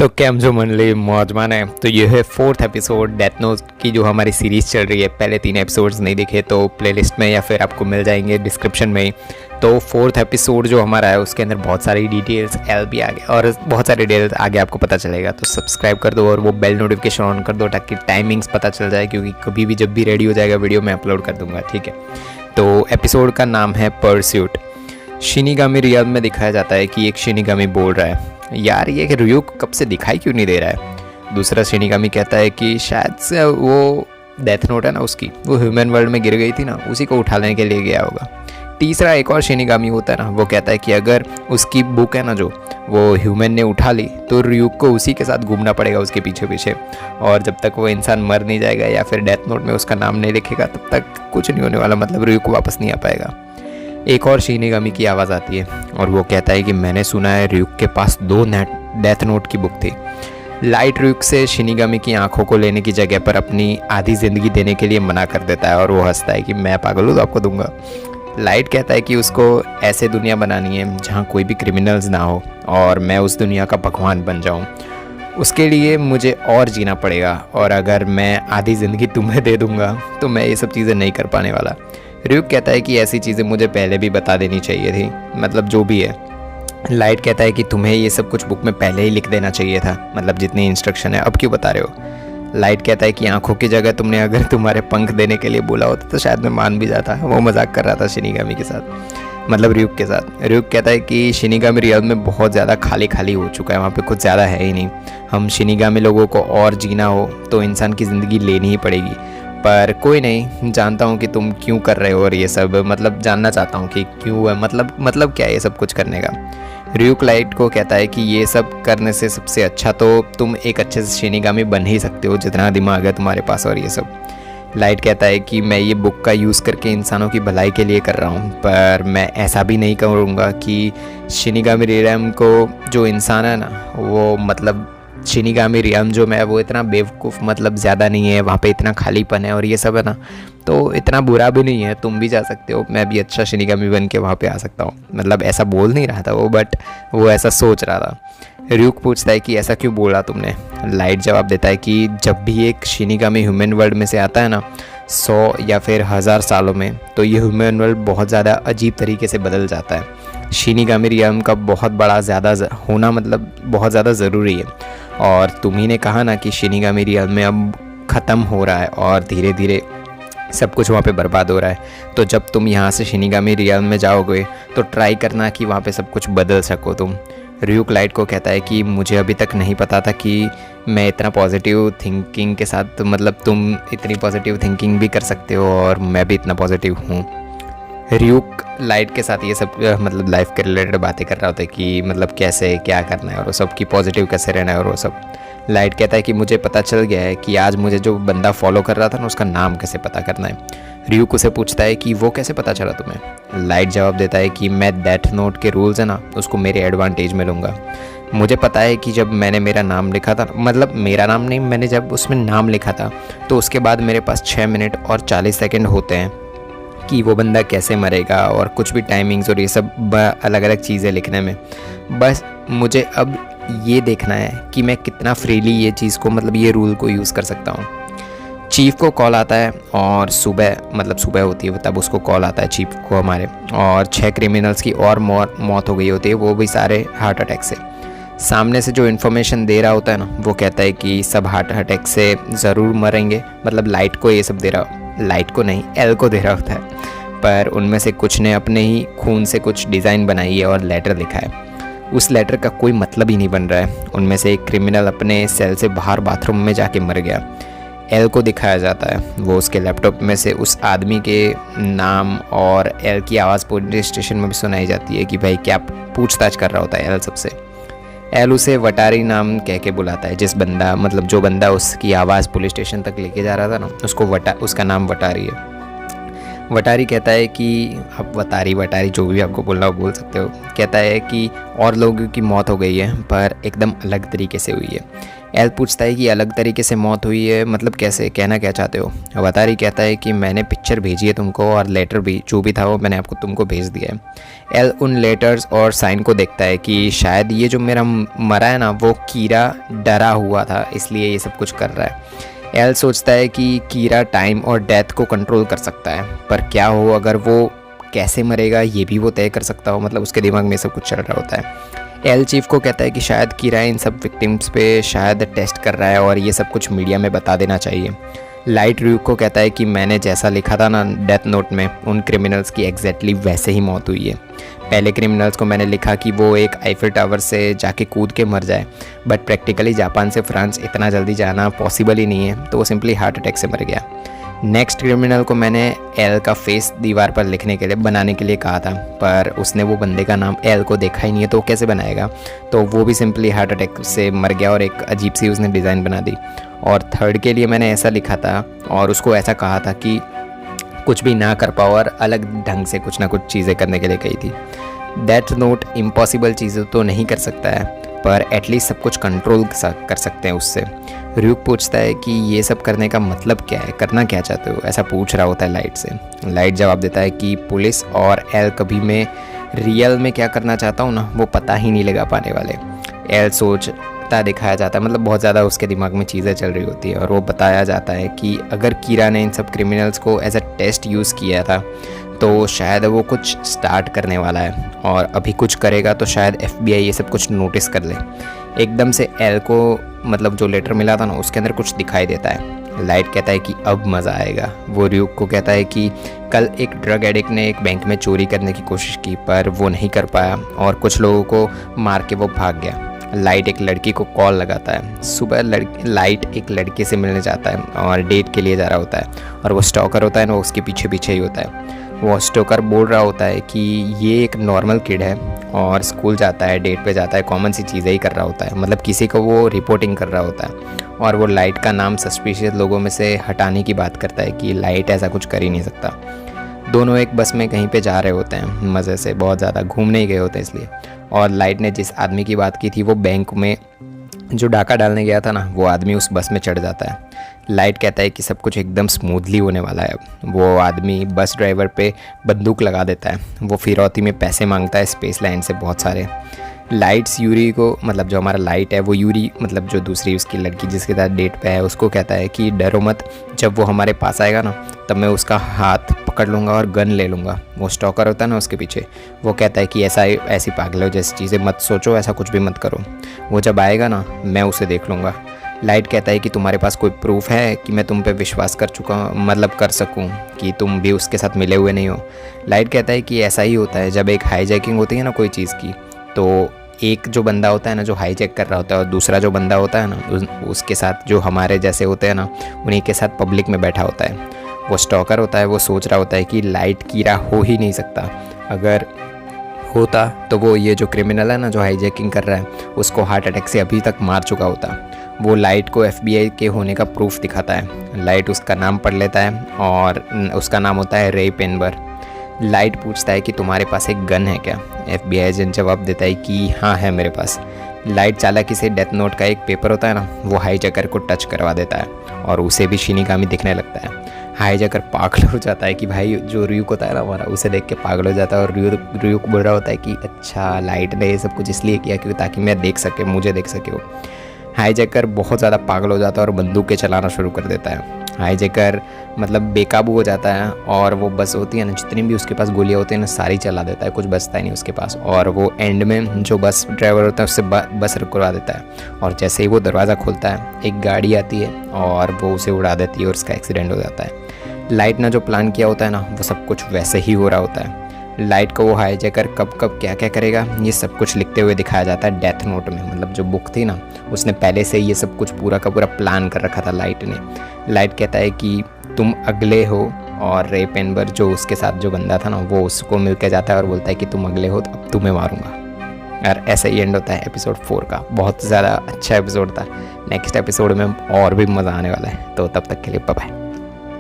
तो कैम जो मंडली मौजमान है, तो ये है फोर्थ एपिसोड डेथ नोट की जो हमारी सीरीज़ चल रही है। पहले 3 एपिसोड्स नहीं दिखे तो प्लेलिस्ट में या फिर आपको मिल जाएंगे डिस्क्रिप्शन में। तो फोर्थ एपिसोड जो हमारा है उसके अंदर बहुत सारी डिटेल्स एल भी आ गए और बहुत सारी डिटेल्स आगे आपको पता चलेगा। तो सब्सक्राइब कर दो और वो बेल नोटिफिकेशन ऑन कर दो ताकि टाइमिंग्स पता चल जाए, क्योंकि कभी भी जब भी रेडी हो जाएगा वीडियो मैं अपलोड कर दूँगा, ठीक है। तो एपिसोड का नाम है परस्यूट। शिनिगामी रियल में दिखाया जाता है कि एक शिनिगामी बोल रहा है, यार ये कि रियूक कब से दिखाई क्यों नहीं दे रहा है। दूसरा शिनिगामी कहता है कि शायद से वो डेथ नोट है ना उसकी, वो ह्यूमन वर्ल्ड में गिर गई थी ना, उसी को उठाने के लिए गया होगा। तीसरा एक और शिनिगामी होता है ना, वो कहता है कि अगर उसकी बुक है ना जो वो ह्यूमन ने उठा ली तो रियूक को उसी के साथ घूमना पड़ेगा उसके पीछे पीछे, और जब तक वो इंसान मर नहीं जाएगा या फिर डेथ नोट में उसका नाम नहीं लिखेगा तब तक कुछ नहीं होने वाला, मतलब रियूक वापस नहीं आ पाएगा। एक और शिनिगामी की आवाज़ आती है और वो कहता है कि मैंने सुना है रियूक के पास 2 डेथ नोट की बुक थी। लाइट रियूक से शिनिगामी की आंखों को लेने की जगह पर अपनी आधी ज़िंदगी देने के लिए मना कर देता है और वो हंसता है कि मैं पागल हूँ तो आपको दूंगा। लाइट कहता है कि उसको ऐसे दुनिया बनानी है जहाँ कोई भी क्रिमिनल्स ना हो और मैं उस दुनिया का भगवान बन जाऊँ। उसके लिए मुझे और जीना पड़ेगा, और अगर मैं आधी ज़िंदगी तुम्हें दे दूँगा तो मैं ये सब चीज़ें नहीं कर पाने वाला। रियूक कहता है कि ऐसी चीज़ें मुझे पहले भी बता देनी चाहिए थी, मतलब जो भी है। लाइट कहता है कि तुम्हें ये सब कुछ बुक में पहले ही लिख देना चाहिए था, मतलब जितनी इंस्ट्रक्शन है, अब क्यों बता रहे हो। लाइट कहता है कि आंखों की जगह तुमने अगर तुम्हारे पंख देने के लिए बोला होता तो शायद मैं मान भी जाता। वो मजाक कर रहा था शिनिगामी के साथ, मतलब रियूक के साथ। रियूक कहता है कि शिनिगामी रियल में बहुत ज़्यादा खाली खाली हो चुका है, वहाँ पे कुछ ज़्यादा है ही नहीं। हम शिनिगामी लोगों को और जीना हो तो इंसान की ज़िंदगी लेनी ही पड़ेगी, पर कोई नहीं, जानता हूँ कि तुम क्यों कर रहे हो और ये सब, मतलब जानना चाहता हूँ कि क्यों है, मतलब क्या है ये सब कुछ करने का। रियूक लाइट को कहता है कि ये सब करने से सबसे अच्छा तो तुम एक अच्छे से शिनिगामी बन ही सकते हो, जितना दिमाग है तुम्हारे पास और ये सब। लाइट कहता है कि मैं ये बुक का यूज़ करके इंसानों की भलाई के लिए कर रहा हूँ, पर मैं ऐसा भी नहीं करूँगा कि शिनिगामी रियम को जो इंसान है ना वो, मतलब शिनिगामी रियम जो मैं वो इतना बेवकूफ़, मतलब ज़्यादा नहीं है, वहाँ पे इतना खालीपन है और ये सब है ना, तो इतना बुरा भी नहीं है, तुम भी जा सकते हो, मैं भी अच्छा शिनिगामी बन के वहाँ पे आ सकता हूँ। मतलब ऐसा बोल नहीं रहा था वो, बट वो ऐसा सोच रहा था। रियूक पूछता है कि ऐसा क्यों बोला तुमने। लाइट जवाब देता है कि जब भी एक शिनिगामी ह्यूमन वर्ल्ड में से आता है ना 100 या फिर 1000 सालों में, तो ये ह्यूमन वर्ल्ड बहुत ज़्यादा अजीब तरीके से बदल जाता है। शिनिगामी रियम का बहुत बड़ा ज़्यादा होना मतलब बहुत ज़्यादा ज़रूरी है, और तुम्ही ने कहा ना कि शिनिगामी रियल में अब ख़त्म हो रहा है और धीरे धीरे सब कुछ वहाँ पे बर्बाद हो रहा है। तो जब तुम यहाँ से शिनिगामी रियल में जाओगे तो ट्राई करना कि वहाँ पे सब कुछ बदल सको तुम। रियूक लाइट को कहता है कि मुझे अभी तक नहीं पता था कि मैं इतना पॉजिटिव थिंकिंग के साथ, मतलब तुम इतनी पॉजिटिव थिंकिंग भी कर सकते हो और मैं भी इतना पॉजिटिव हूँ। रियूक लाइट के साथ ये सब मतलब लाइफ के रिलेटेड बातें कर रहा होता है कि मतलब कैसे क्या करना है और वो सब की पॉजिटिव कैसे रहना है और वो सब। लाइट कहता है कि मुझे पता चल गया है कि आज मुझे जो बंदा फॉलो कर रहा था ना उसका नाम कैसे पता करना है। रियूक उसे पूछता है कि वो कैसे पता चला तुम्हें। लाइट जवाब देता है कि मैं डेथ नोट के रूल्स है ना उसको मेरे एडवांटेज में लूँगा। मुझे पता है कि जब मैंने मेरा नाम लिखा था, मतलब मेरा नाम नहीं, मैंने जब उसमें नाम लिखा था तो उसके बाद मेरे पास 6 मिनट और 40 सेकेंड होते हैं कि वो बंदा कैसे मरेगा और कुछ भी टाइमिंग्स और ये सब अलग अलग चीज़ें लिखने में। बस मुझे अब ये देखना है कि मैं कितना फ्रीली ये चीज़ को, मतलब ये रूल को यूज़ कर सकता हूँ। चीफ को कॉल आता है और सुबह होती है तब उसको कॉल आता है चीफ को हमारे, और 6 क्रिमिनल्स की और मौत हो गई होती है, वो भी सारे हार्ट अटैक से। सामने से जो इन्फॉर्मेशन दे रहा होता है ना वो कहता है कि सब हार्ट अटैक से ज़रूर मरेंगे, मतलब लाइट को ये सब दे रहा, लाइट को नहीं एल को दे रहा होता है, पर उनमें से कुछ ने अपने ही खून से कुछ डिज़ाइन बनाई है और लेटर लिखा है। उस लेटर का कोई मतलब ही नहीं बन रहा है। उनमें से एक क्रिमिनल अपने सेल से बाहर बाथरूम में जाके मर गया। एल को दिखाया जाता है, वो उसके लैपटॉप में से उस आदमी के नाम और एल की आवाज़ पुलिस स्टेशन में भी सुनाई जाती है कि भाई क्या पूछताछ कर रहा होता है एल सबसे। एल उसे वटारी नाम कह के बुलाता है, जो बंदा उसकी आवाज़ पुलिस स्टेशन तक लेके जा रहा था ना उसका नाम वटारी है। वटारी कहता है कि अब वटारी जो भी आपको बोलना हो बोल सकते हो। कहता है कि और लोगों की मौत हो गई है पर एकदम अलग तरीके से हुई है। एल पूछता है कि अलग तरीके से मौत हुई है, मतलब कैसे, कहना क्या चाहते हो। अवतारी कहता है कि मैंने पिक्चर भेजी है तुमको और लेटर भी, जो भी था वो मैंने आपको तुमको भेज दिया है। एल उन लेटर्स और साइन को देखता है कि शायद ये जो मेरा मरा है ना, वो कीरा डरा हुआ था, इसलिए ये सब कुछ कर रहा है। एल सोचता है कि कीरा टाइम और डेथ को कंट्रोल कर सकता है, पर क्या हो अगर वो कैसे मरेगा ये भी वो तय कर सकता हो, मतलब उसके दिमाग में सब कुछ चल रहा होता है। एल चीफ को कहता है कि शायद कीरा इन सब विक्टिम्स पे शायद टेस्ट कर रहा है और ये सब कुछ मीडिया में बता देना चाहिए। लाइट र्यूक को कहता है कि मैंने जैसा लिखा था ना डेथ नोट में, उन क्रिमिनल्स की एग्जैक्टली वैसे ही मौत हुई है। पहले क्रिमिनल्स को मैंने लिखा कि वो एक आईफिल टावर से जाके कूद के मर जाए, बट प्रैक्टिकली जापान से फ्रांस इतना जल्दी जाना पॉसिबल ही नहीं है, तो वो सिंपली हार्ट अटैक से मर गया। नेक्स्ट क्रिमिनल को मैंने एल का फेस दीवार पर लिखने के लिए, बनाने के लिए कहा था, पर उसने वो बंदे का नाम एल को देखा ही नहीं है, तो कैसे बनाएगा, तो वो भी सिंपली हार्ट अटैक से मर गया और एक अजीब सी उसने डिज़ाइन बना दी। और थर्ड के लिए मैंने ऐसा लिखा था और उसको ऐसा कहा था कि कुछ भी ना कर पाओ और अलग ढंग से कुछ ना कुछ चीज़ें करने के लिए कही थी। डेथ नोट इम्पॉसिबल चीज़ें तो नहीं कर सकता है, पर एटलीस्ट सब कुछ कंट्रोल कर सकते हैं उससे। र्यूक पूछता है कि ये सब करने का मतलब क्या है, करना क्या चाहते हो, ऐसा पूछ रहा होता है लाइट से। लाइट जवाब देता है कि पुलिस और एल कभी मैं रियल में क्या करना चाहता हूँ ना, वो पता ही नहीं लगा पाने वाले। एल सोचता दिखाया जाता है, मतलब बहुत ज़्यादा उसके दिमाग में चीज़ें चल रही होती है, और वो बताया जाता है कि अगर कीरा ने इन सब क्रिमिनल्स को एज अ टेस्ट यूज़ किया था, तो शायद वो कुछ स्टार्ट करने वाला है, और अभी कुछ करेगा तो शायद FBI ये सब कुछ नोटिस कर ले। एकदम से एल को, मतलब जो लेटर मिला था ना, उसके अंदर कुछ दिखाई देता है। लाइट कहता है कि अब मज़ा आएगा। वो र्यूक को कहता है कि कल एक ड्रग एडिक्ट ने एक बैंक में चोरी करने की कोशिश की, पर वो नहीं कर पाया और कुछ लोगों को मार के वो भाग गया। लाइट एक लड़की को कॉल लगाता है। सुबह लाइट एक लड़के से मिलने जाता है और डेट के लिए जा रहा होता है, और वो स्टॉकर होता है ना, उसके पीछे पीछे ही होता है। वो स्टॉकर बोल रहा होता है कि ये एक नॉर्मल किड है और स्कूल जाता है, डेट पे जाता है, कॉमन सी चीज़ें ही कर रहा होता है, मतलब किसी को वो रिपोर्टिंग कर रहा होता है। और वो लाइट का नाम सस्पिशियस लोगों में से हटाने की बात करता है कि लाइट ऐसा कुछ कर ही नहीं सकता। दोनों एक बस में कहीं पे जा रहे होते हैं, मज़े से, बहुत ज़्यादा घूमने ही गए होते हैं इसलिए। और लाइट ने जिस आदमी की बात की थी, वो बैंक में जो डाका डालने गया था ना, वो आदमी उस बस में चढ़ जाता है। लाइट कहता है कि सब कुछ एकदम स्मूथली होने वाला है। वो आदमी बस ड्राइवर पे बंदूक लगा देता है। वो फिरौती में पैसे मांगता है स्पेस लाइन से बहुत सारे। लाइट्स यूरी को, मतलब जो हमारा लाइट है, वो यूरी, मतलब जो दूसरी उसकी लड़की जिसके साथ डेट पे है, उसको कहता है कि डरो मत, जब वो हमारे पास आएगा ना, तब मैं उसका हाथ पकड़ लूँगा और गन ले लूँगा। वो स्टॉकर होता है ना उसके पीछे, वो कहता है कि ऐसी पागलों जैसी चीज़ें मत सोचो, ऐसा कुछ भी मत करो, वो जब आएगा ना मैं उसे देख लूँगा। लाइट कहता है कि तुम्हारे पास कोई प्रूफ है कि मैं तुम पे विश्वास कर चुका हूँ, मतलब कर सकूँ कि तुम भी उसके साथ मिले हुए नहीं हो। लाइट कहता है कि ऐसा ही होता है जब एक हाईजैकिंग होती है ना कोई चीज़ की, तो एक जो बंदा होता है ना जो हाईजैक कर रहा होता है, और दूसरा जो बंदा होता है ना उसके साथ, जो हमारे जैसे होते हैं ना, उन्हीं के साथ पब्लिक में बैठा होता है। वो स्टॉकर होता है, वो सोच रहा होता है कि लाइट कीरा हो ही नहीं सकता, अगर होता तो वो ये जो क्रिमिनल है ना जो हाईजैकिंग कर रहा है, उसको हार्ट अटैक से अभी तक मार चुका होता। वो लाइट को FBI के होने का प्रूफ दिखाता है। लाइट उसका नाम पढ़ लेता है और उसका नाम होता है रे पेनबर। लाइट पूछता है कि तुम्हारे पास एक गन है क्या। FBI एजेंट जवाब देता है कि हाँ है मेरे पास। लाइट चालाकी से डेथ नोट का एक पेपर होता है ना, वो हाईजैकर को टच करवा देता है और उसे भी शिनिगामी दिखने लगता है। हाईजैकर पागल हो जाता है कि भाई, जो र्यूक होता है ना हमारा, उसे देख के पागल हो जाता है, और र्यूक बोल रहा होता है कि अच्छा, लाइट ने ये सब कुछ इसलिए किया क्योंकि ताकि मैं देख सके, मुझे देख सके। वो हाईजैकर बहुत ज़्यादा पागल हो जाता है और बंदूकें चलाना शुरू कर देता है। हाईजैकर मतलब बेकाबू हो जाता है, और वो बस होती है ना, जितनी भी उसके पास गोलियाँ होती हैं ना, सारी चला देता है, कुछ बचता ही नहीं उसके पास। और वो एंड में जो बस ड्राइवर होता है उससे बस रुकवा देता है, और जैसे ही वो दरवाज़ा खोलता है, एक गाड़ी आती है और वो उसे उड़ा देती है और उसका एक्सीडेंट हो जाता है। लाइट ने जो प्लान किया होता है ना, वो सब कुछ वैसे ही हो रहा होता है। लाइट को वो हाईजैकर कब कब क्या क्या करेगा, ये सब कुछ लिखते हुए दिखाया जाता है डेथ नोट में। मतलब जो बुक थी ना, उसने पहले से ये सब कुछ पूरा का पूरा प्लान कर रखा था लाइट ने। लाइट कहता है कि तुम अगले हो, और रे पेनबर जो उसके साथ जो बंदा था ना, वो उसको मिल के जाता है और बोलता है कि तुम अगले हो, तो अब तुम्हें मारूंगा। और ऐसे ही एंड होता है एपिसोड 4 का। बहुत ज़्यादा अच्छा एपिसोड था। नेक्स्ट एपिसोड में और भी मज़ा आने वाला है, तो तब तक के लिए बाय बाय।